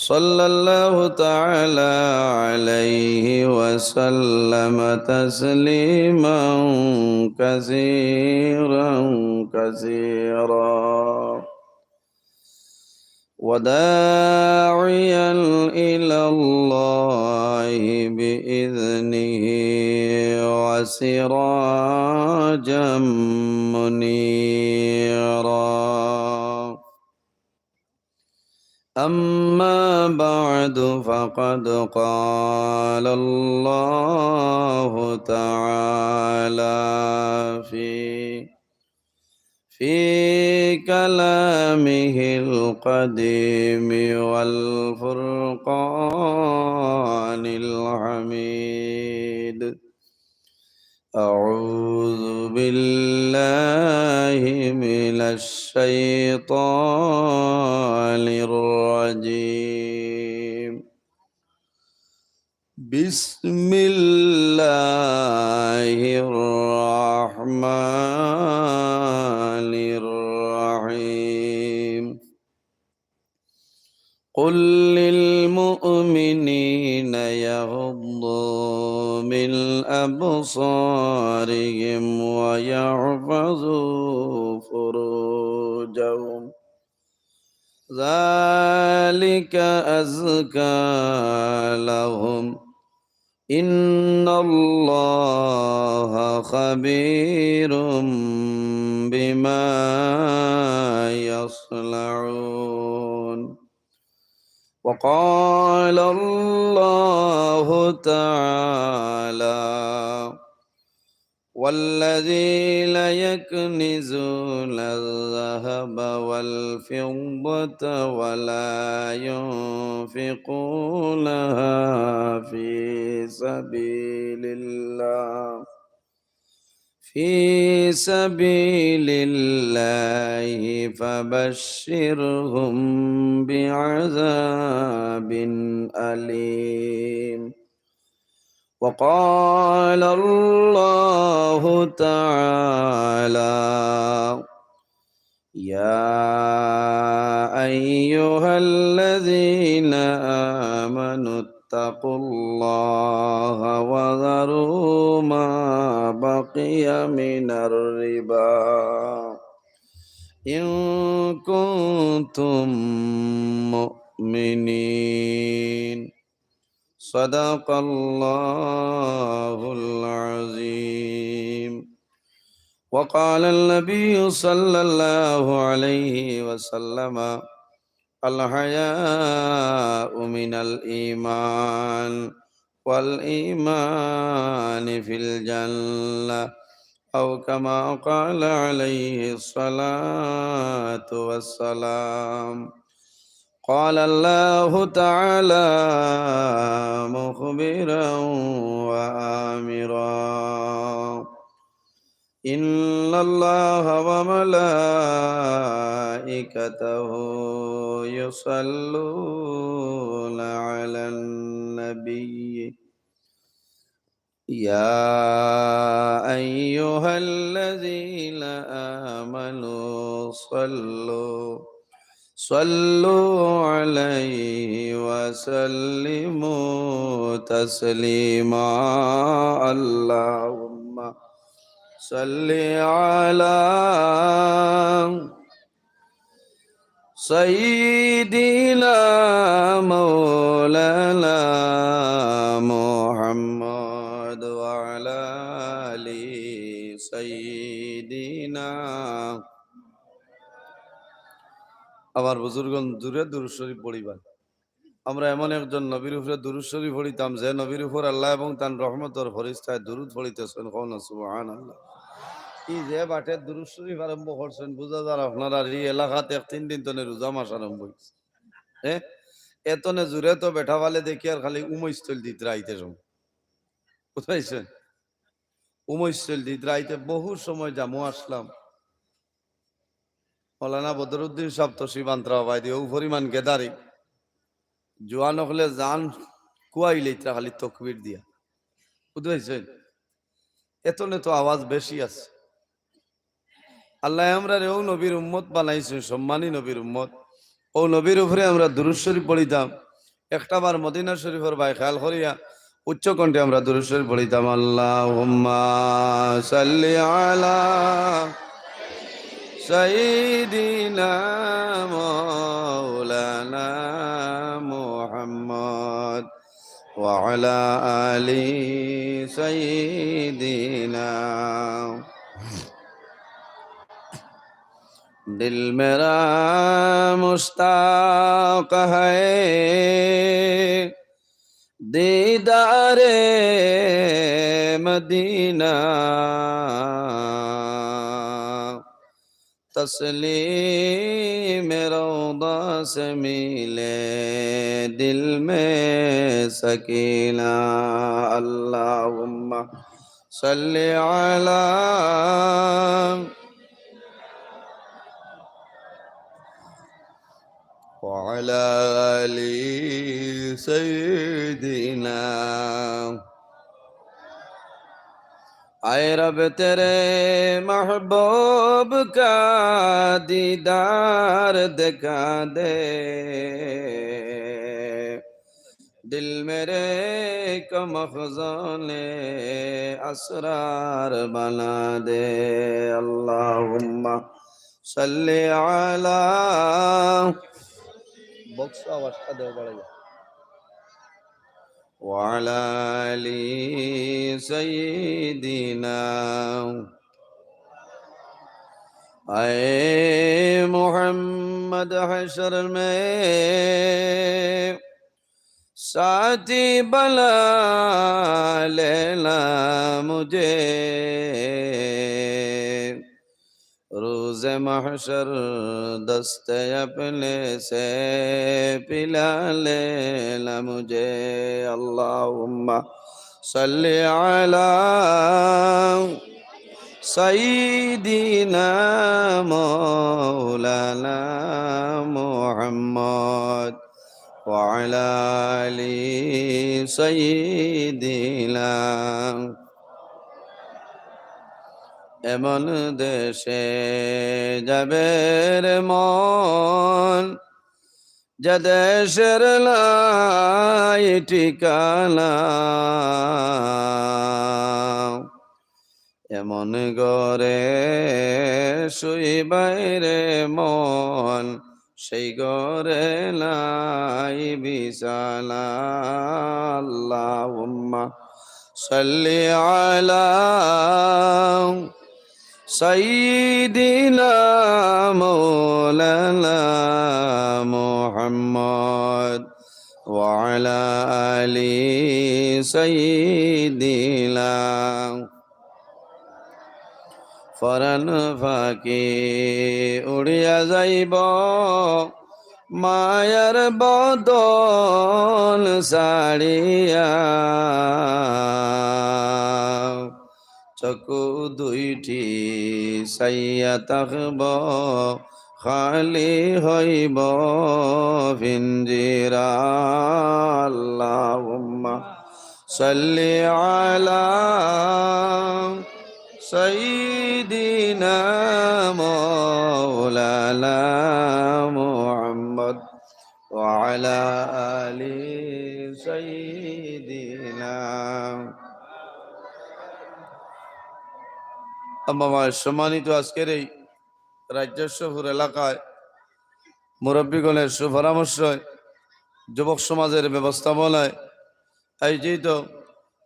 صلى الله تعالى عليه وسلم تسليما كثيرا كثيرا وداعيا إلى الله بإذنه وسراجا منيرا. أما بعد فقد قال الله تعالى في كلامه القديم والفرقان الحميد: أعوذ بالله من الشيطان الرجيم. بسم الله الرحمن الرحيم. قل للمؤمنين يغضوا من أبصارهم ويحفظوا فروجهم ذلك أزكى لهم إن الله خبير بما يصنعون. وقال الله تعالى: والذين يكنزون الذهب والفضة ولا ينفقونها في سبيل الله فبشرهم بعذاب أليم. وقال الله تعالى: يا أيها الذين آمنوا اتقوا الله وذروا ما بقي من الربا إن كنتم مؤمنين. صدق الله العظيم. وقال النبي صلى الله عليه وسلم: الحياء من الإيمان والإيمان في الجنة أو كما قال عليه الصلاة والسلام. قال الله تعالى مخبرا وآمرا: إن الله وملائكته يصلون على النبي يا أيها الذين آمنوا صلوا عليه وسلموا تسليما. اللهم صل على سيدنا مولانا محمد وعلى آل سيدنا। আমার বুজুর্গণ, দূরে দুরূদ শরীফ পড়িবার। আমরা এমন একজন নবীর উপরে দুরূদ শরীফ পড়িতাম যে নবীর উপর আল্লাহ এবং তার রহমতের ফেরেশতায় দুরূদ পড়িতেছেন। কওনা সুবহানাল্লাহ। কি যে বাটে দুরূদ শরীফ আরম্ভ করছেন, বুঝা যায় আপনারা এই এলাকাতে 3 দিন তনে রোজা মাস আরম্ভ হইছে। এতনে জুড়ে তো বেঠা ভালে দেখি আর খালি উমৈস্থল দিত রাইতে সময় কোথায়ছেন উমৈস্থল দিত রাইতে বহু সময় জামু আসলাম। মৌলানা বদরুদ্দিন সাহেব তো সীমান্তরা ভাই দিয়ে ও পরিমাণ গেদারি জোয়ান হলে জান কুয়াইলে খালি তকবির দিয়া বুঝতে। এতনে তো আওয়াজ বেশি আছে। আল্লাহ আমরা ও নবীর উম্মত বানাইছেন, সম্মানী নবীর উম্মত। ও নবীর উপরে আমরা দুরূদ শরীফ পড়িতাম। একটা বার মদিনা শরীফের ভাই খেয়াল করিয়া উচ্চ কণ্ঠে আমরা দুরূদ শরীফ পড়িতাম আল্লাহুম্মা সাল্লি আলা সাইয়্যিদিনা মাওলানা মুহাম্মদ ওয়া আলা আলি সাইয়্যিদিনা दिल मेरा मुश्ताक है दीदारे मदीना तस्लीम रौदा से मिले दिल में सकीना अल्लाहुम्मा सल्ली अला وعلى آل سيدنا आए रब तेरे महबूब का दीदार दिखा दे दिल मेरे को मखज़ूने असरार बना दे अल्लाहुम्मा सल्ली अला बॉक्स आवाज का दो बढ़िया وعلى آل سيدنا اے محمد حشر میں ساتھی بلا لینا مجھے روز محشر دست اپنے سے پلا لینا مجھے اللہم صلی علی سیدنا مولانا محمد وعلى آل سیدنا এমন দেশে যাবে রে মন যে দেশের লাই ঠিকানা এমন ঘরে শুইবে রে মন সেই ঘরে নাই বিছানা আল্লাহুম্মা সাল্লি আলা سيدنا مولانا محمد وعلى آل سيدنا ফরান ফাঁকি উড়িয়া যাইব মায়ার বদন সারিয়া চকু দুইটি সাইয়া থাকব খালি হইব পিঞ্জিরা আল্লাহুম্মা সাল্লি আলা সাইয়্যিদিনা মাওলানা মুহাম্মদ ওয়া আলা আলি সাইয়্যিদিনা আমার সম্মানিত আজকের এই রাজ্যসভুর এলাকায় মুরব্বীগণের সুপরামর্শ যুবক সমাজের ব্যবস্থাপনায় আয়োজিত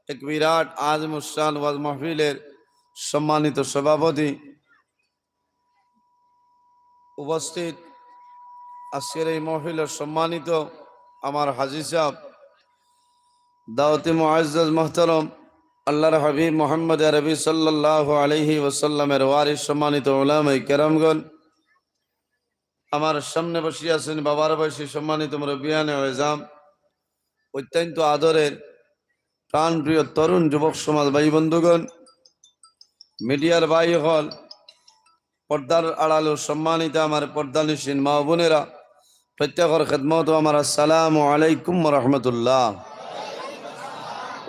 এক বিরাট আজম উসান ওয়াজ মাহফিলের সম্মানিত সভাপতি উপস্থিত আজকের এই মাহফিলের সম্মানিত আমার হাজী সাহেব দাওয়াতি মুআজ্জাজ মুহতারাম আল্লাহর হাবিব মুহাম্মদ আরবি সাল্লাল্লাহু আলাইহি ওয়াসাল্লামের ওয়ারিস সম্মানিত উলামায়ে কেরামগণ আমার সামনে বসে আছেন বাবার বয়সী সম্মানিত মুরব্বিয়ানে আযম অত্যন্ত আদরের প্রাণপ্রিয় তরুণ যুবক সমাজ ভাই বন্ধুগণ মিডিয়ার ভাই হল পর্দার আড়ালো সম্মানিত আমার পর্দানিশীন মা বোনেরা প্রত্যেকের খেদমত আমার আসসালামু আলাইকুম ওয়া রাহমাতুল্লাহ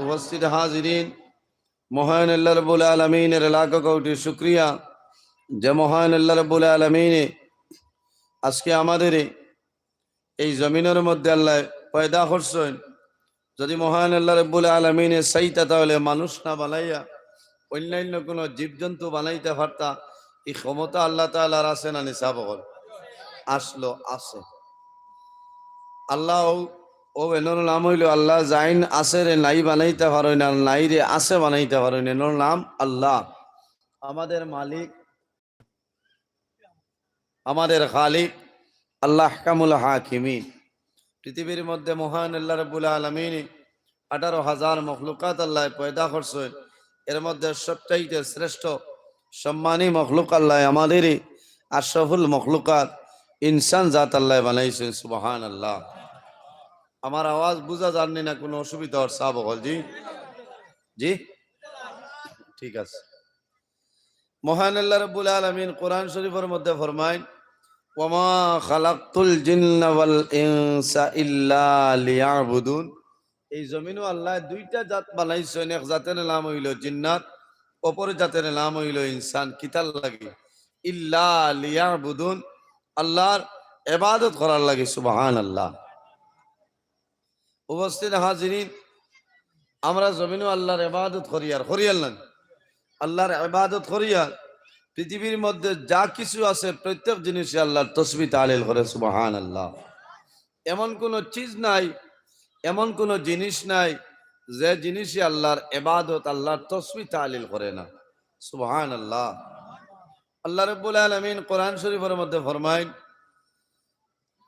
উপস্থিত হাজিরিন মহান আল্লাহ রাব্বুল আলামিনের লাখ কোটি শুকরিয়া যে মহান আল্লাহ রাব্বুল আলামিন আজকে আমাদের এই জমিনের মধ্যে আল্লাহ পয়দা করছেন, যদি মহান আল্লাহ রাব্বুল আলামিনে চাইতা তাহলে মানুষ না বানাইয়া অন্যান্য কোনো জীবজন্তু বানাইতে পারতা। এই ক্ষমতা আল্লাহ তাআলার আছে না নিসাব হল আসলো আছে। আল্লাহ ও এনোর নাম হইল আল্লাহ, জাইন আছে রে নাই বানাইতে পারো না, নাই রে আছে বানাইতে পারো না, এনোর নাম আল্লাহ। আমাদের মালিক, আমাদের খালিক, আল্লাহ আহকামুল হাকিমিন। পৃথিবীর মধ্যে মহান আল্লাহ রাব্বুল আলামিন 18,000 মখলুকাত আল্লাহ পয়দা করছেন। এর মধ্যে সবচাইতে শ্রেষ্ঠ সম্মানী মখলুক আল্লাহ আমাদেরই আশরাফুল মখলুকাত ইনসান জাত আল্লাহ বানাইছেন। সুবহানাল্লাহ। আমার আওয়াজ বুঝা জাননি না, কোনো অসুবিধা হর সাহ বল? জি জি ঠিক আছে। মহান আল্লাহ রাব্বুল আলামিন কোরআন শরীফের মধ্যে ফরমায়, ওয়ামা খালাকতুল জিন্না ওয়াল ইনসা ইল্লা লিয়াবুদুন। এই জমিনও আল্লাহ দুইটা জাত বানাইছেন, এক জাতের নাম হইল জিন্নাত, অপর জাতের নাম হইল ইনসান। কিতাল লাগে? ইল্লা লিয়াবুদুন, আল্লাহর ইবাদত করার লাগে। সুবহানাল্লাহ। উপস্থিত হাজিরিন, আমরা জমিনও আল্লাহর ইবাদত করি আর করিয়াল, আল্লাহর ইবাদত করিয়া পৃথিবীর মধ্যে যা কিছু আছে প্রত্যেক জিনিসে আল্লাহর তসবিহ তাহলিল করে। সুবহানাল্লাহ। এমন কোন চিজ নাই, এমন কোন জিনিস নাই যে জিনিসে আল্লাহর ইবাদত, আল্লাহর তসবিহ তাহলিল করে না। সুবহানাল্লাহ। আল্লাহ রাব্বুল আলামিন কোরআন শরীফের মধ্যে ফরমায়,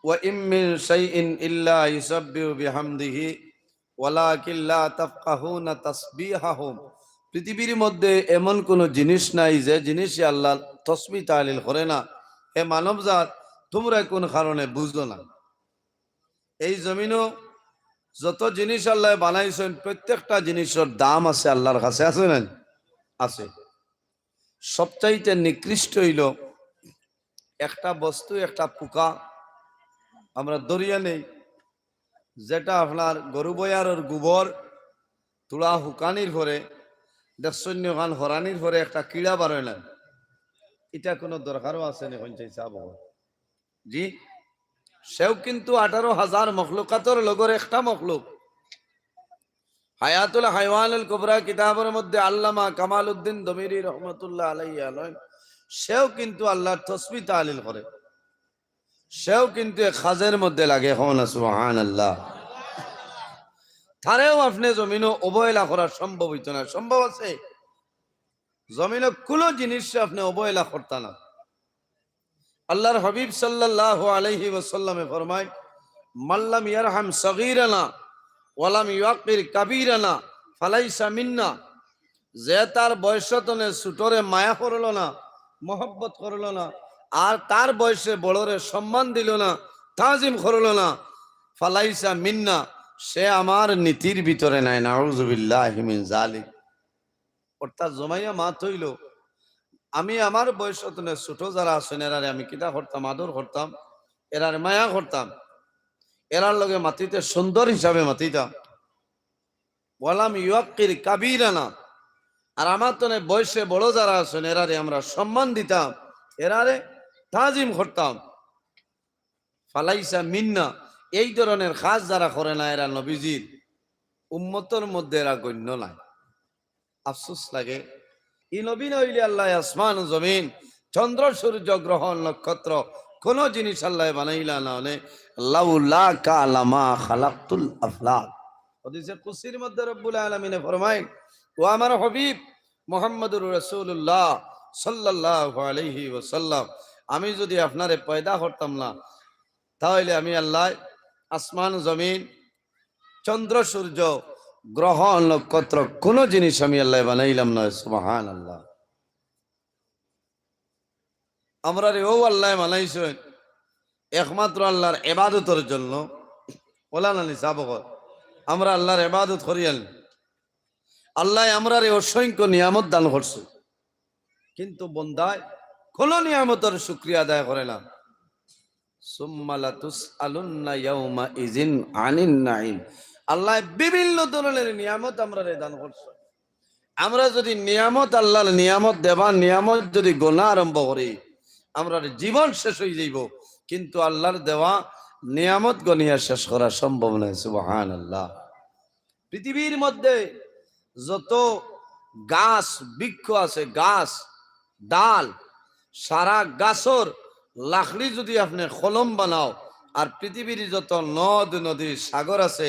ওয়া ইম মিন শাইইন ইল্লা ইউসাব্বিহু বিহামদিহি ওয়ালাকিন লা তাফকাহুনা তাসবিহাহুম। পৃথিবীর মধ্যে এমন কোন জিনিস নাই যে জিনিসে আল্লাহ তসবিহ তাহলিল করে না। হে মানবজাত, তোমরা কোন কারণে বুঝলো না? এই জমিনও যত জিনিস আল্লাহ বানাইছেন প্রত্যেকটা জিনিসের দাম আছে আল্লাহর কাছে, আছে না? আছে। সবচাইতে নিকৃষ্ট হইল একটা বস্তু, একটা পোকা আমরা দরিয়া নেই, যেটা আপনার গরু বয়ারের গোবর তুলা হুকানির পরে দেশন্য খান হরানির পরে একটা কিড়া বারোয় না। এটা কোনো দরকারও আছে না পঞ্চায়েত সাহেব? জি, সেও কিন্তু 18,000 মখলুকাতর লগর একটা মখলুক। হায়াতুল হাইওয়ানুল কুবরা কিতাবের মধ্যে আল্লামা কামাল উদ্দিন দমিরি রহমতুল্লাহ আলাইহি আলম, সেও কিন্তু আল্লাহর তসবিহ তাহলিল করে, সেও কিন্তু খাজের মধ্যে লাগে। হন সুবহানাল্লাহ। তারেও আপনি জমিনও অবহেলা করা সম্ভব হইতো না? সম্ভব আছে? জমিনে কোনো জিনিস আপনি অবহেলা করতা না। আল্লাহর হাবিব সাল্লাল্লাহু আলাইহি ওয়াসাল্লামে ফরমায়, মাল্লাম ইয়ারহাম সগীরানা ওয়ালাম ইউকির কাবীরানা ফালাইসা মিন্না। যে তার বয়সতনে ছোটরে মায়া করলো না, মহব্বত করলো না, আর তার বয়সে বড়রে সম্মান দিল না, তাজিম করলো না, ফালাইসা মিন্না, সে আমার নীতির ভিতরে নাই। নাউযুবিল্লাহি মিন যালিক। অর্থাৎ জমাইয়া মাত হইল, আমি আমার বয়সতনে ছোট যারা আছেন এরারে আমি কিতা করতাম? আদর করতাম, এরারে মায়া করতাম, এরার লগে মাতিতে সুন্দর হিসাবে মাতিতাম। ওয়ালাম ইউকির কাবীরানা, আর আমার তনে বয়সে বড় যারা আছেন এরারে আমরা সম্মান দিতাম, এরারে তাজিম করতাম। ফালাইসা মিন্না, এই ধরনের কাজ যারা করে না এরা নবীজির উম্মতের মধ্যে এরা গণ্য নাই। আফসোস লাগে, ই নবী নইলে আল্লাহ আসমান জমিন চন্দ্র সূর্য গ্রহ নক্ষত্র কোন জিনিস আল্লাহ বানাইলা না। লাউলা কালামা খালাকতুল আফলাক। হাদিসে কুদসির মধ্যে রব্বুল আলামিন ফরমায়, ও আমার হাবিব মুহাম্মদুর রাসূলুল্লাহ সাল্লাল্লাহু আলাইহি ওয়াসাল্লাম, আমি যদি আপনারে পয়দা করতাম না তাহলে আমি আল্লাহ আসমান জমিন চন্দ্র সূর্য গ্রহ নক্ষত্র কোন জিনিস আমি আল্লাহ বানাইলাম না। সুবহানাল্লাহ। আমরা রে ও আল্লাহ বানাইছেন একমাত্র আল্লাহর ইবাদতের জন্য। ওলা না নিসাবক, আমরা আল্লাহর ইবাদত করিয়াল, আল্লাহ আমরা রে অসংখ্য নিয়ামত দান করছে, কিন্তু বন্দায় কোন নিয়ামতের শুকরিয়া আদায় করে না। সুম্মা লাতুসআলুন্না ইয়াউমা ইযিন আনিন নাঈম। আল্লাহ বিভিন্ন ধরনের নিয়ামত আমরা রে দান করছে। আমরা যদি নিয়ামত, আল্লাহর নিয়ামত দেবা নিয়ামত যদি গোনা আরম্ভ করি আমরা জীবন শেষ হয়ে যাইব। কিন্তু আল্লাহর দেওয়া নিয়ামত গনিয়া শেষ করা সম্ভব নয়। সুবহানাল্লাহ। পৃথিবীর মধ্যে যত গাছ বৃক্ষ আছে, গাছ ডাল, সারা গাছর লাকড়ি যদি আপনি কলম বানাও, আর পৃথিবীর যত নদ নদী সাগর আছে,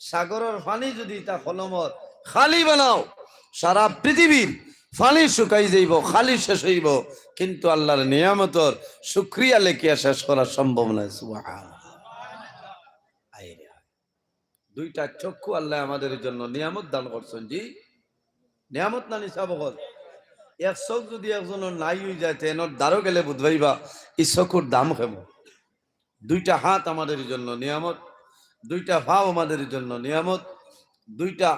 সাগরের পানি যদি তা কলমর খালি বানাও, সারা পৃথিবীর পানি শুকাই যাইব, খালি শেষ হইব, কিন্তু আল্লাহর নিয়ামতর শুকরিয়া লেখিয়া শেষ করা সম্ভব নয়। সুবহানাল্লাহ। দুইটা চক্ষু আল্লাহ আমাদের জন্য নিয়ামত দান করছেন। জি, নিয়ামত না নিসাব হল। এক চোখ যদি একজনের নাই হয়ে যায়, তেনর দ্বারও গেলে বুঝবাইবা এই চকুর দাম কেমন। দুইটা হাত আমাদের জন্য নিয়ামত, দুইটা ভাও আমাদের জন্য নিয়ামত, দুইটা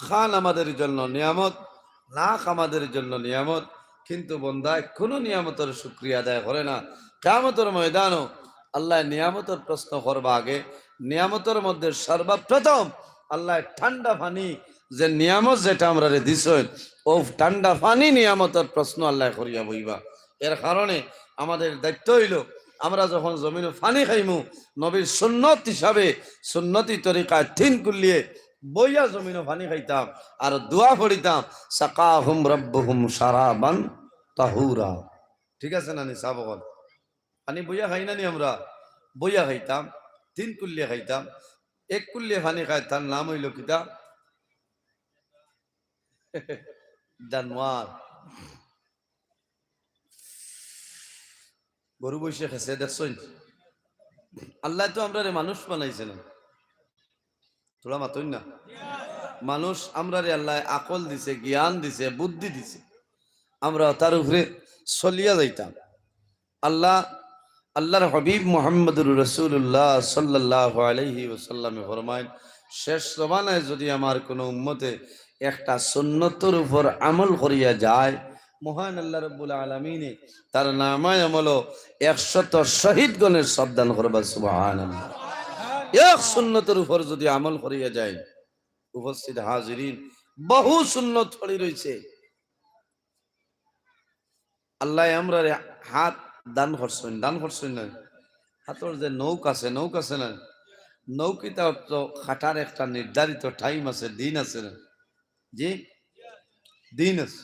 খান আমাদের জন্য নিয়ামত, নাক আমাদের জন্য নিয়ামত, কিন্তু বন্দায় কোনো নিয়ামতের শুকরিয়া আদায় করে না। কিয়ামতের ময়দানও আল্লাহ নিয়ামতের প্রশ্ন করবা আগে, নিয়ামতের মধ্যে সর্বপ্রথম আল্লাহ ঠান্ডা পানি যে নিয়ামত যেটা আমরা দিছেন, ও ঠান্ডা পানি নিয়ামতের প্রশ্ন আল্লাহ করিয়া বইবা। এর কারণে আমাদের দায়িত্ব হইল, আমরা যখন জমিনে পানি খাইমু, নবীর সুন্নত হিসাবে সুন্নতি তরিকায় তিন কুল্লিয়ে বইয়া জমিনে পানি খাইতাম আর দোয়া পড়িতাম, সাকাহুম রাব্বুহুম শারাবান তাহুরা। ঠিক আছে না? নিসাবগণ পানি বইয়া খাই না নি? আমরা বইয়া খাইতাম, তিন কুল্লিয়ে খাইতাম। এক কুল্লিয়ে পানি খাই, তার নাম হইল কিতা? জানোয়ার। গরু বসে খেছে, দেখছেন? আল্লাহ তো আমরা মানুষ বানাইছে না, তোরা মাতই না। মানুষ আমরা আল্লাহ আকল দিছে, জ্ঞান দিছে, বুদ্ধি দিছে, আমরা তার উপরে চলিয়া যাইতাম। আল্লাহ আল্লাহর হাবিব মুহাম্মদুর রাসূলুল্লাহ সাল্লাল্লাহু আলাইহি ওয়াসাল্লামে ফরমায়, শেষ জমানায় যদি আমার কোনো উম্মতে একটা সুন্নতের উপর আমল করিয়া যায়, মহান আল্লাহ রাব্বুল আলামিনে তার নামায় আমল 100 শহীদগণের সাবধান করবা। সুবহানাল্লাহ। এক সুন্নতের উপর যদি আমল করিয়া যায়, উপস্থিত হাজিরিন, বহু সুন্নত পড়ি রয়েছে। আল্লাহ আমরা হাত দান করছেন, দান করছেন না? হাতর যে নৌক আছে, নৌক আছে না? নৌকিটা তো খাটার একটা নির্ধারিত টাইম আছে, দিন আছে না? জি, দিন আছে।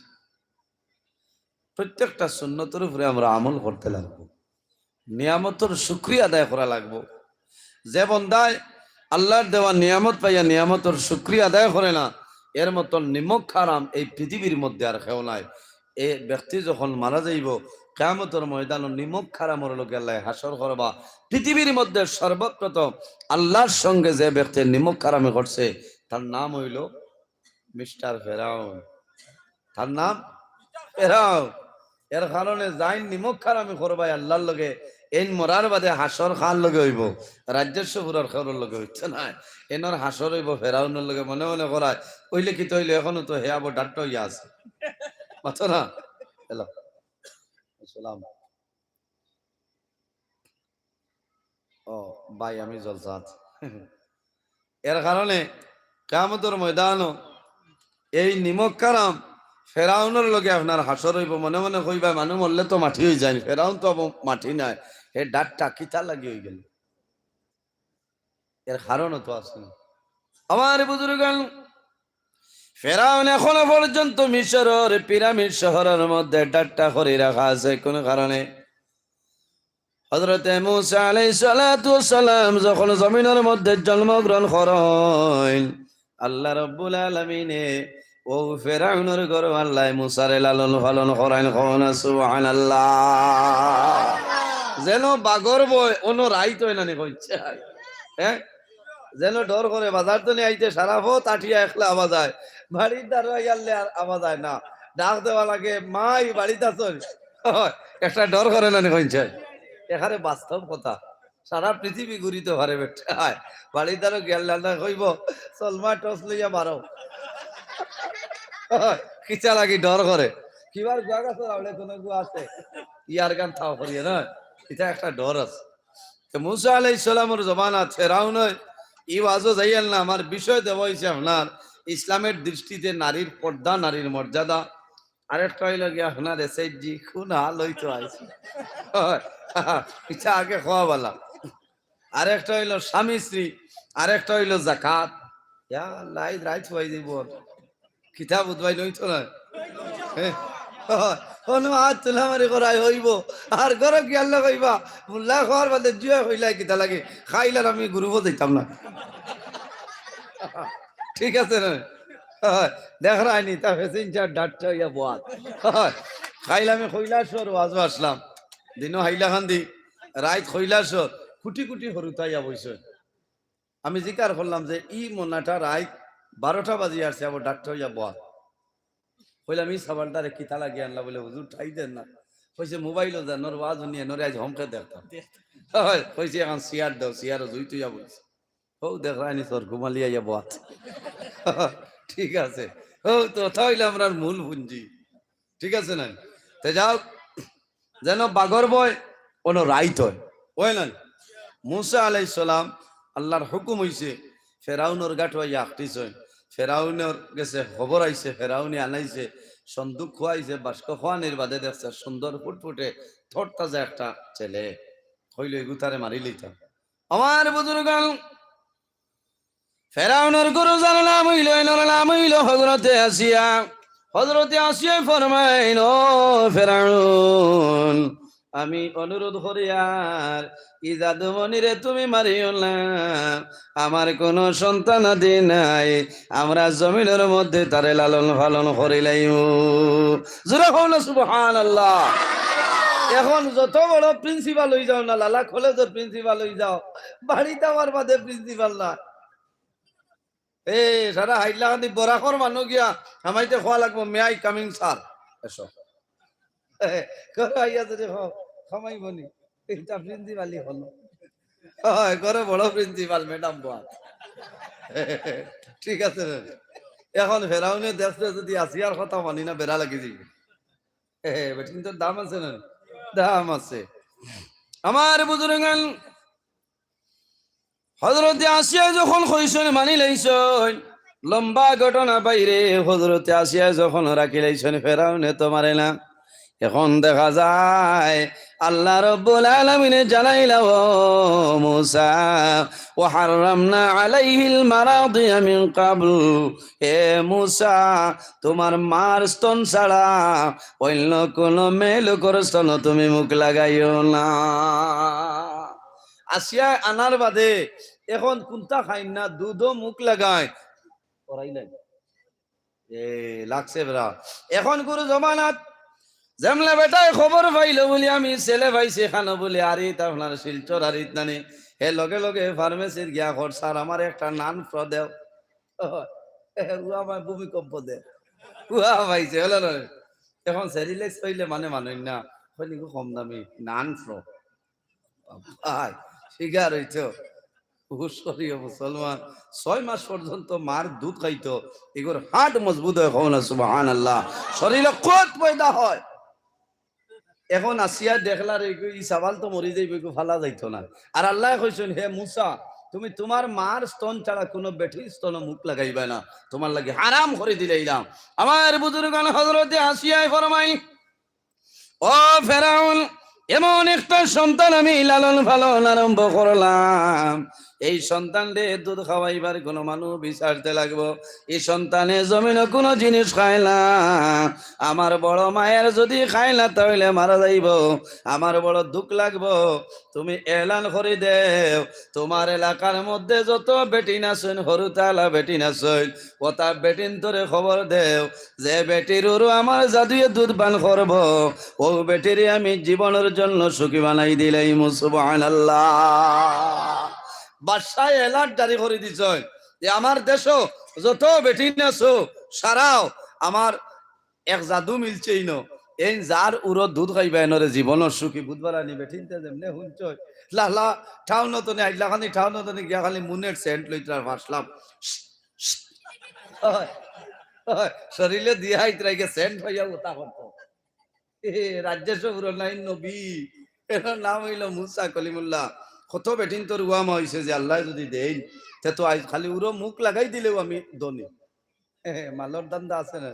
প্রত্যেকটা সুন্নতের উপরে আমরা আমল করতে লাগবো, নিয়ামতের শুকরিয়া আদায় করা লাগবো। যে বন্দায় আল্লাহর দেওয়া নিয়ামত পাইয়া নিয়ামতের শুকরিয়া আদায় করে না, এর মতন নিমক হারাম এই পৃথিবীর মধ্যে আর কেউ নাই। এ ব্যক্তি যখন মারা যাইব, কিয়ামতের ময়দানে নিমক হারামের লোকে আল্লাহ হাসর করবা। পৃথিবীর মধ্যে সর্বপ্রথম আল্লাহর সঙ্গে যে ব্যক্তি নিমক হারামে করছে, তার নাম হইল মিস্টার ফেরাউন। তার নাম ফেরাউন। এর কারণে যাই নিমক হারামে করবাই আল্লাহর লগে, এই মরার বাদে হাসর খার লগে হইব, রাজ্যের পুরার খবর লগে হইছে না। এনর হাসর হইব ফেরাউনের লগে, মনে মনে করায় ওইলে কি তৈলে এখনো তো হে আবার ডাক্তার হইয়া আছে, বুঝছো না? হ্যালো, সালাম। ও ভাই, আমি জলসা আছি। এর কারণে কিয়ামতের ময়দানও এই নিমক কারাম ফেরাউনের লগে আপনার হাসর হইব। মনে মনে কইবা মানুষ মরলে তো মাটি হয়ে যায়, ফেরাউন তো মাটি নাই, হে ডাকটা কিতা লাগি হয়ে গেল। এর কারণও তো আছে। আমার বুজুর্গান, ফেরাউন এখনো পর্যন্ত মিশরের পিরামিড শহরের মধ্যে ডাকটা করে রাখা আছে। কোন কারণে? হযরতে মূসা আলাইহিস সালাতু ওয়াস সালাম যখন জমিনের মধ্যে জন্মগ্রহণ করেন, আল্লাহ রাব্বুল আলামিনে ও ফেরাউনের ঘর আল্লাহ মূসারে লালন পালন করেন। সুবহানাল্লাহ। যেন বাগর বই অন্য রাইত হয় না নি কইছে, হ্যাঁ, যেন ডর করে বাজার তো নিয়ে আইতে সারা পথ আঠিয়া একলা আওয়াজ হয়, বাড়ির দ্বারা আনলে আর আওয়াজ হয় না, ডাক দেওয়া লাগে, মাই বাড়িতে আছো, একটা ডর করে না নি কইছে। এখানে বাস্তব কথা, সারা পৃথিবী ঘুরিতে পারে বেটা, বাড়ির দ্বারা গেল না কইব চলমা টস লইয়া মারো, কিচা লাগি ডর করে। কিবার গুয়া গাছ আপনি কোন গুয়া আছে ইয়ার গান থাও করিয়ে না, এটা একটা ডর আছে। মুসা আলাইহিস সালামের জমানা ফেরাউন ই ওয়াজও যাইয়েন না। আমার বিষয় দেওয়া হয়েছে আপনার ইসলামের দৃষ্টিতে নারীর পর্দা, নারীর মর্যাদা। আরেকটা হইল গিয়ে আপনার এসএইচজি খুন হাল হইতো আইছে, ইচ্ছা আগে খাওয়া বলা। আরেকটা হইলো স্বামী স্ত্রী, আরেকটা হইলো জাকাত। ইয়া লাইট রাইট হয়ে দিব কিতাব উদ্ভাই নইতো না। কোনো হাত তুলা মারি করাই হইব আর ঘরে কি আল্লাহ কইবা মুল্লা খাওয়ার বাদে জুয়া হইলাই কিতা লাগে খাইলার আমি গুরুব দিতাম না। ঠিক আছে না? দেখ রায়নি তা ফেসিন চার ডাটটা ইয়া বাদ খাইলামে কৈলাসর ওয়াজও আসলাম দিনও হাইলা খান্দি রাইত কৈলাসর কুটি কুটি হরুতাইয়া বইছে। আমি জিকার করলাম যে ই মোনাটা রাইত 12টা বাজি আসছে আবার ডাক্তার হইয়া বাদ কইলাম ই সাবালটারে কিতা লাগিয়ে আনলা বলে হুজুর ঠাই দেন না। কইছে মোবাইলও দেন নোর ওয়াজ নিয়ে নোরে আজ হমকে দেখতাম। কইছে এখন সিয়ার দাও সিয়ারও জুই তুইয়া বলছে ও দেখ রায়নি তোর ঘুমালিয়া ইয়া বাদ। ঠিক আছে ও তো তাইলে আমরা মূল পুঞ্জি। ঠিক আছে না? তে যাও যেন বাগর বয় কোনো রাইত হয় ওই না। মুসা আলাইহিস সালাম আল্লাহর হুকুম হইছে ফেরাউনের গাঠওয়াইয়া আখটিস হয়। ফেরাউনের গেছে খবর আইছে, ফেরাউনি আনাইছে সন্দুক খোয়াইছে, বাস্ক খোয়ানির বাদে দেখছে সুন্দর ফুটফুটে থরটা যে একটা ছেলে হইল এগুতারে মারি লইতাম। আমার বুজুর্গ ফেরাউনের গুরু জানলাম হইল নাম হইল হজরতে আসিয়া। হজরতে আসিয়া ফরমাইল ফেরাউন আমি অনুরোধ করি আর ই জাদুমণিরে তুমি মারিও না, আমার কোন সন্তান আদি নাই, আমরা জমিনের মধ্যে তারে লালন পালন করিলাইম। জোরে হল সুবহানাল্লাহ। এখন যত বড় প্রিন্সিপাল হয়ে যাও না, লালা কলেজের প্রিন্সিপাল হয়ে যাও, বাড়িতে আমার বাদে প্রিন্সিপাল না। এ সারা হাইলাকান্দি বরাকর মানুহ গিয়া আমাইতে খোয়া লাগবো মে আই কামিং স্যার এসো আইয়া যদি খামাইবনি এটা প্রিন্সিপালই হলো। ঘরে বড় প্রিন্সিপাল ম্যাডাম বল। ঠিক আছে এখন ফেরাউনে দেখতে যদি আসিয়ার কথা মানি না বেড়া লাগি যাবে। কিন্তু দাম আছে না, দাম আছে। আমার বুজুর্গ হযরতে আসিয়া যখন কইছেন মানি লইছেন, লম্বা ঘটনা বাইরে হযরতে আসিয়া যখন রাখি লইছেন ফেরাউনে তো মারে না। এখন দেখা যায় আল্লাহ রাব্বুল আলামিন জানাইলা ও মূসা ওয়া হারামনা আলাইহিল মারাদিয়া মিন ক্বাবল, হে মূসা তোমার মার স্তন ছাড়া অন্য কোন মেয়ের স্তন তুমি মুখ লাগাইও না। আসিয়া আনার বাদে এখন কোনটা খাই না দুধও মুখ লাগায় করাইলেন এ লাগছে বেড়া। এখন গুরু জমানাত যেমলে বেটায় খবর পাইলো বলি আমি ছেলে পাইছি খানো বলি আরিত আপনার শিলচর আরিত নানি হে লগে লগে ফার্মেসির গিয়া ঘর স্যার আমার একটা নান ফ্র দেও। আমার ভূমিকম্প দে উহা পাইছে হলো না। এখন সেরিলেক্স পাইলে মানে মানুষ না হইলে কম দামি নান ফ্র ভাই শিকার হইতো। মুসলমান 6 মাস পর্যন্ত মার দুধ খাইতো, এগুলোর হাট মজবুত হয় কও না সুবহানাল্লাহ, শরীরে কত পয়দা হয়। এখন আসিয়া দেখলার এই সাবাল তো মরি যাইবে ফালা যাইতো না। আর আল্লাহ কইছেন হে মূসা তুমি তোমার মার স্তন ছাড়া কোনো বেঠির স্তন মুখ লাগাইবে না, তোমার লাগে হারাম করে দিলাম। আমার বুজুর্গান হযরতে আসিয়ায় ফরমাই ও ফেরাউন এমন একটা সন্তান আমি লালন পালন আরম্ভ করলাম, এই সন্তানরে দুধ খাওয়াইবার কোনো মানুষ বিচারতে লাগবো। এই সন্তানে জমিনে কোনো জিনিস খায় না, আমার বড় মায়ের যদি খায় না তাহলে মারা যাইব, আমার বড় দুঃখ লাগবো। তুমি এলান করে দেও তোমার এলাকার মধ্যে যত বেটিন আছেন হরুতালা বেটিন আছেন ওটা বেটিন তোরে খবর দেও যে বেটির ওরু আমার জাদুয়ে দুধ পান করব, ও বেটিরে আমি জীবনের জন্য সুখী বানাই দিলাই। সুবহানাল্লাহ। বাদশাহ এলার্ট জারি করে দিছ যে আমার দেশও যত বেটিন আছো সারাও আমার এক জাদু মিলছেই ন এই যার উড়ো দুধ খাইবা এনরে জীবনের সুখী বুধবার আনি বেঠিনতে যেমনে শুনছ লালা ঠাও নতনে আইলা খানি ঠাও নতনে গিয়া খালি মুনের সেন্ট লইতার ভাসলাম শরীরে দিয়া আইতরাইকে সেন্ট হইয়া ওটা করতো। রাজ্যেশ্বর পুরো নাই নবী এর নাম হইল মুসা কলিমুল্লাহ। কত বেটিন তোর উয়ামা হয়েছে যে আল্লাহ যদি দেন তে তো খালি উড়ো মুখ লাগাই দিলেও আমি দনি। মালর দান্দা আছে না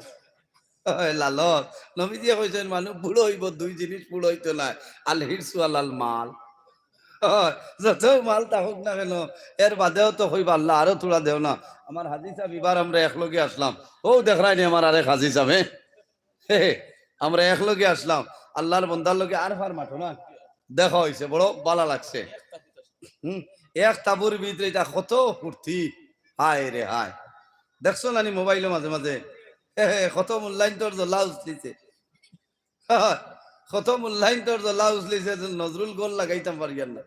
লালত নবী দিয়ে কইছেন মানুষ বুড়ো হইব দুই জিনিস বুড়ো হইতো না আল হিরসু আল মাল হয়, যত মাল থাকুক না কেন এর বাদেও তো হইবা আল্লাহ আরো তোলা দেও না। আমার হাজি সাহেব এবার আমরা একলগে আসলাম, ও দেখরাই নি আমার আরেক হাজি সাহেব, হ্যাঁ আমরা একলগে আসলাম আল্লাহর বন্দার লগে আর ফার মাঠো না দেখা হয়েছে, বড় ভালো লাগছে। হম, এক তাবুর ভিতরে এটা কত ফুর্তি, হায় রে হায়। দেখছো নানি মোবাইলে মাঝে মাঝে কত মূল্যায়ন তোর জল্লা উঠলিছে, কত মূল্যায়ন তোর জল্লা উঠলিছে, নজরুল গোল লাগাইতাম পারিয়ার না,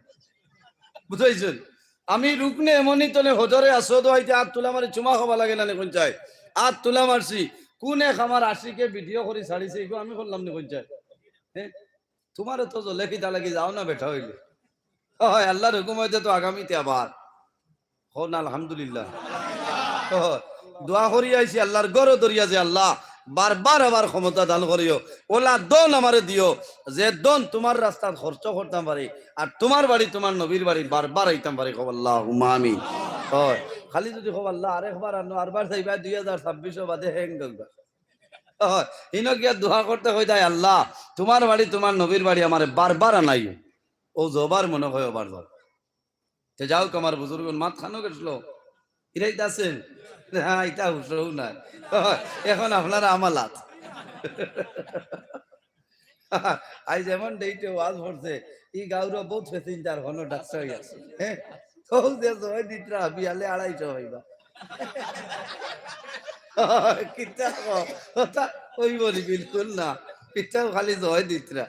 বুঝাইছেন। আমি রুকনে এমনই তলে হজরে আসদ হইতে হাত তুলা মারি চুমা খাবা লাগে না কোন চাই, হাত তুলা মারছি কোন এক আমার আশিকে ভিডিও করে ছাড়িছে এগুলো আমি করলাম না কোন চাই। হ্যাঁ, তোমার তো জলে খিদা লাগি যাও না বেঠা হইলে, হয় আল্লাহর হুকুম হইতে তো আগামীতে আবার হন আলহামদুলিল্লাহ। দোয়া করি আইছি আল্লাহর গড় দরিয়া যে আল্লাহ বারবার আবার ক্ষমতা দান করিও, ওলা দন আমারে দিও যে দন তোমার রাস্তার খরচ করতাম পারি আর তোমার বাড়ি তোমার নবীর বাড়ি বারবার আইতাম পারি, খব আল্লাহ আমিন। হয় খালি যদি খব আল্লাহ আরেকবার আনো আরবার চাইবা 2026 বাদে হ্যাং দেখবা, হয় ইনো গিয়া দোয়া করতে হয়ে যায় আল্লাহ তোমার বাড়ি তোমার নবীর বাড়ি আমারে বারবার আনাইও, ও জবার মনে হয় বারবার। তে যাও আমার বুজুর্গ মাত খানো গেছিল এটাই আছেন, হ্যাঁ এটা হুসরও নাই, এখন আপনার আমালাত। আই যেমন ডেইটে ওয়াজ করছে ই গাউর বহুত প্যাসেঞ্জার হনো ডাকছে হয়ে আছে, হ্যাঁ তো যে জয় দিতরা বিয়ালে 250 হইবা, কিতা কথা কইব নি বিলকুল না, পিঠাও খালি জয় দিতরা।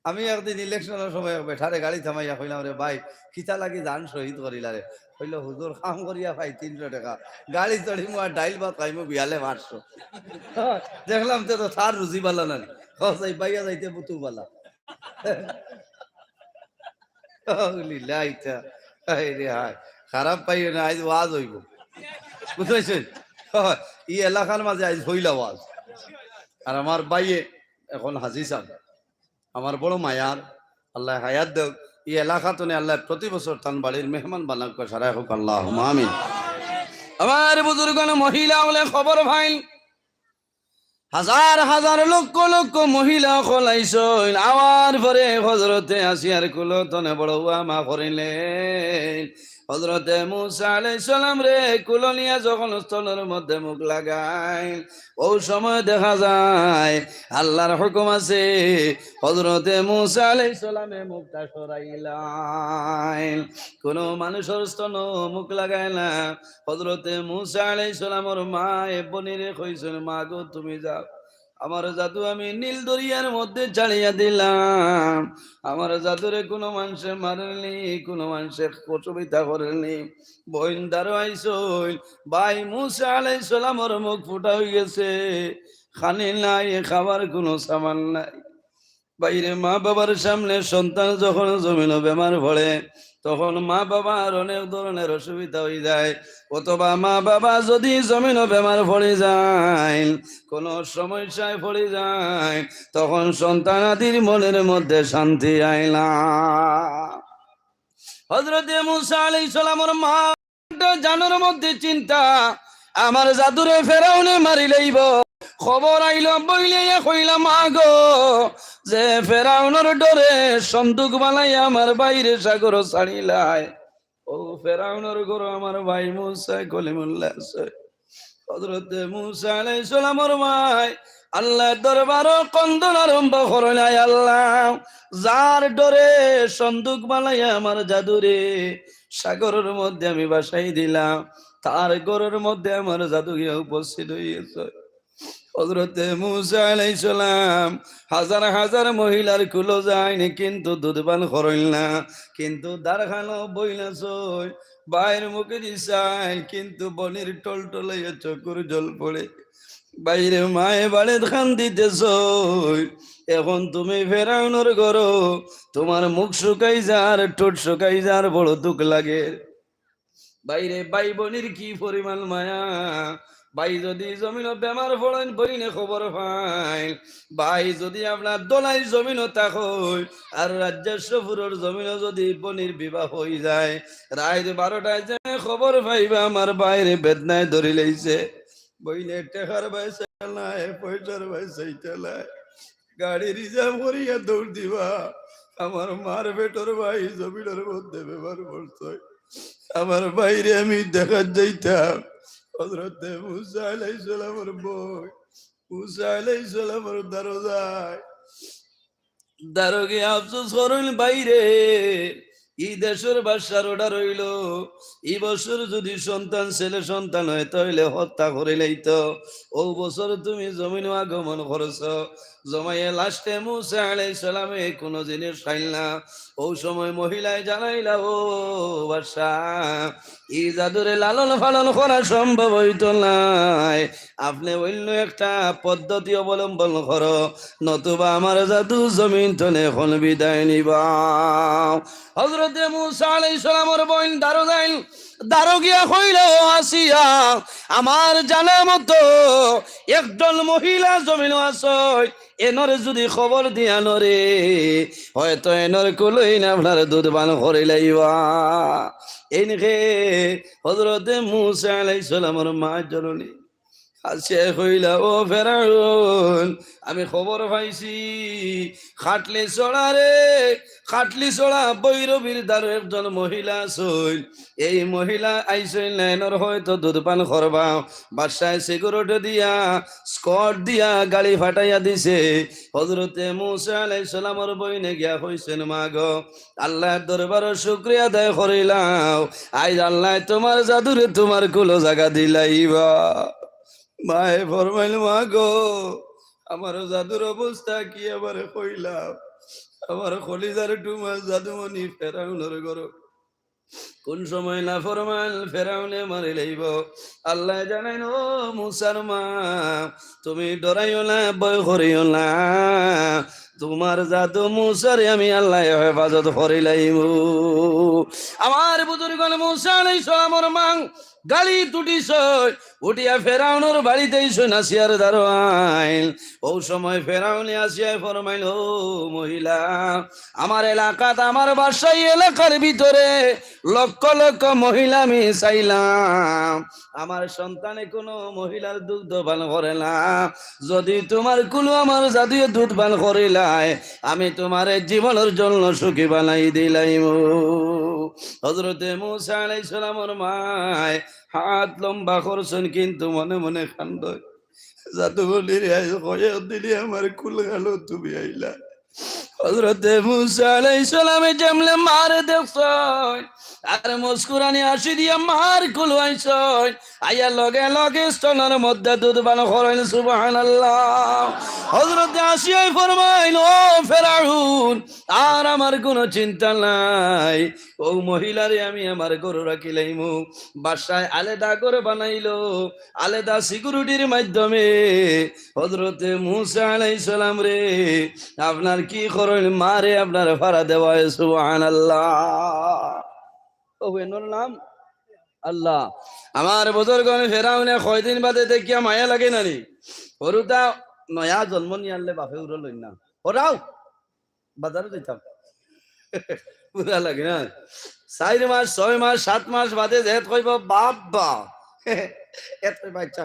আমি একদিন ইলেকশনের সময় বেঠারে গাড়ি থামাইয়া কইলাম রে ভাই কিতা লাগি জান শহীদ করিলা রে, কইল হুজুর কাম করিয়া ভাই 300 টাকা গাড়ি চড়ি মু আর ডাইল ভাত খাইমু বিয়ালে 500। দেখলাম তো তার রুজি বালা না, হসাই পাইয়া যাইতে বুতু বালা। লিল্লাহিটা রে হায়, খারাপ পাইও না আজ ওয়াজ হইব, বুঝাইছেন। ই এলাকার মাঝে আজ হইলা ওয়াজ। আর আমার বাইয়ে এখন হাজি সাহেব আমার বড় মায়ার, আল্লাহ হায়াত দেখ এই এলাকা তো আল্লাহ প্রতি বছর তান বাড়ির মেহমান বানাক সারাই হোক আল্লাহ আমিন। আমার বুজুর্গ মহিলা বলে খবর ভাই হাজার হাজার লক্ষ লক্ষ মহিলা খলাইছ আমার পরে হজরতে আসিয়ার কুলো তনে বড় মা করিলেন। হজরতে মুসা আলাইহিস সালাম রে কুলো নিয়ে যখন স্থলের মধ্যে মুখ লাগায় ও সময় দেখা যায় আল্লাহর হুকুম আছে হজরতে মুসা আলাইহিস সালামে মুখটা সরাইলেন, কোন মানুষের স্তন মুখ লাগায় না। হজরতে মুসা আলাইহিস সালামের মা বনিরে কইছেন মা গো তুমি যাও, আমার জাদু আমি নীল দরিয়ার মধ্যে ছাড়িয়া দিলাম, আমার জাদুরে কোনো মানুষে মারেনি, কোনো মানুষে কচুবিতা করেনি। বইন্দার আইসল ভাই মুসা আলাইহিস সালামের মুখ ফুটা হয়ে গেছে, খানি নাই খাবার কোনো সামান নাই। বাইরে মা বাবার সামনে সন্তান যখন জমিন বেমার পড়ে তখন মা বাবার অনেক ধরনের অসুবিধা হয়ে যায়, অথবা মা বাবা যদি জমিন বেমার পড়ে যায় কোন সমস্যায় পড়ে যায় তখন সন্তানাদির মনের মধ্যে শান্তি আইলা। হযরতে মুসা আলাইহিস সালামের মা জানোর মধ্যে চিন্তা আমার জাদুরে ফেরাউনে মারি লইব, খবর আইল বইলে কইলাম আগো যে ফেরাউনের ডরে সন্দুক বানাইয়া আমার বাইরে সাগর ছাড়িলায়, ও ফেরাউনের ঘর আমার ভাই মুসা কলিমুল্লাহ আছে। হযরতে মুসা আলাইহিস সালামের মাই আল্লাহ দরবার কন্দন আরম্ভ করলাই, আল্লাহ যার ডরে সন্দুক বানাইয়া আমার জাদুরে সাগরের মধ্যে আমি বাসাই দিলাম তার ঘরের মধ্যে আমার জাদু গিয়ে উপস্থিত হইয়াছে। হযরতে মুসা আলাইহিস সালাম হাজার হাজার মহিলার কুলো যায়নি কিন্তু দুধ পান করেন না, কিন্তু দারখানো বইলা সই বাইরের মুখে দিশাই কিন্তু বনির টলটলাইয়া চকুর জল পড়ে বাইরে মায়ে বাড়ে খান দিতেছ। এখন তুমি ফেরাউনের ঘর তোমার মুখ শুকাই যার ঠোঁট শুকাই যার বড় দুঃখ লাগে। বাইরে ভাই বোনের কি পরিমাণ মায়া, ভাই যদি জমিন বেমার পড়েন বইনে খবর পাই, ভাই যদি আপনার দোলাই জমিন থাকই আর রাজ্যেশ্বরের জমিন যদি বনির বিবাহ হয়ে যায় রাত 12টায় যে খবর পাইবা আমার বাইরে বেদনায় ধরি লইছে, বইনে টেকার বাইসে নাই পয়সার বাইসাইতে নাই গাড়ি রিজার্ভ করিয়া দৌড় দিবা আমার মার বেটর ভাই জমিনের মধ্যে ব্যবহার করছে। আমার বাইরে আমি দেখা যাইতাম হযরতে মুসা আলাইহিস সালামের বই মুসা আলাইহিস সালামের দরজায় দারোগে আফসোস করুন বাইরে ই দেশের বাসার ওটা রইল এই বছর যদি সন্তান ছেলে সন্তান হয় তাহলে হত্যা করে লইতো ও বছর তুমি জমিন আগমন করছ জমাইয়ে লাস্টে মুসা আলাইহিস সালামে কোনো জিনিস খাইল না ও সময় মহিলায় জানাইলা ও বাদশা এই জাদুরে লালন পালন করা সম্ভব হইতো নাই আপনি অন্য একটা পদ্ধতি অবলম্বন করো নতুবা আমার জাদু জমিন তলে এখন বিদায় নিবা হযরতে মুসা আলাইহিস সালামের বোন দারোগিয়া হইল আসিয়া আমার জানা মতো একদল মহিলা জমিন আসয় এনর যদি খবর দিয়া নরে হয়তো এনর কুলই না আপনার দুধ পান করে লাইবা এনকে হযরতে মুসা আলাইহিস সালামের মা জননী আসে কইলা ও ফেরাউন আমি খবর পাইছি খাটলি চড়া বৈরবীর দ্বারা একজন মহিলা আসইল এই মহিলা আইসইল লাইনের হয়তো দুধ পান করবা বাসায় সিকিউরিটি দিয়া স্কট দিয়া গাড়ি ফাটাইয়া দিছে হযরতে মুসা আলাইহিস সালামের বইনে গিয়া কইছেন মা গো আল্লাহর দরবারে শুকরিয়া আদায় করিলাম আজ আল্লাহ তোমার জাদুরে তোমার কুলো জায়গা দিলাইবা মায়ে ফরমাইল মা গো আমার জাদুর অবস্থা কি আবার কইলাম আমার খলিজার টুমা জাদুমণি ফেরাউনের ঘর কোন সময় না ফরমান ফেরাউনে মারি লইব আল্লাহ জানেন ও মুসার মা তুমি ডরাইও না ভয় করিও না তোমার জাদু মুসারে আমি আল্লাহ হেফাজত করি লাইব আমার বুজুর্গন মুসা আলাইহিস সালামের মা গালি তুটিস উঠিয়া ফেরাউনের বাড়িতে নাসিয়ার দারোয়াইল ও সময় ফেরাউনে আসিয়া ফরমাইল ও মহিলা আমার এলাকাত আমার বাসায় এলাকার ভিতরে লক্ষ লক্ষ মহিলা আমি চাইলাম আমার সন্তানে কোনো মহিলার দুগ্ধ পান করে না যদি তোমার কুলো আমার জাদুয়ে দুধ পান করিলাই আমি তোমার জীবনের জন্য সুখী বানাই দিলাইম হযরতে মুসা আলাইহিস সালামের মায় হাত লম্বা করছেন কিন্তু মনে মনে কান্দয় জাদু বলি দিলি আমার কুল গেল তুমি আইলা হযরতে মুসা আলাইহিস সালামে যেমলে মার দেখছ আর মুস্কুরানি আসি দিয়া মার কুলওয়াইছ আইয়া লগে লগে স্তনের মধ্যে দুধ পান করাইল সুবহানাল্লাহ হযরতে আসিয়াই ফরমাইল ও ফেরাউন আর আমার কোনো চিন্তা নাই ও মহিলারে আমি আমার গরু রাখিলাইমু বাসায় আলাদা করে বানাইলো আলাদা সিকিউরিটির মাধ্যমে হযরতে মুসা আলাইহিস সালাম রে আপনার কি করল মারে আপনার ফাড়া দেওয়া সুবহানাল্লাহ ও এনর নাম আল্লাহ আমার বুজুর্গন ফেরাউনে কয়দিন বাদে দেখিয়া মায়া লাগে নানি হরুতা নয়া জন্ম নিয়ে আনলে বাপে উড়ো লই না ওরাও বাজারে যাইতাম পুরা লাগে না 4 মাস 6 মাস 7 মাস বাদে যেত কইব বাবা এত বাচ্চা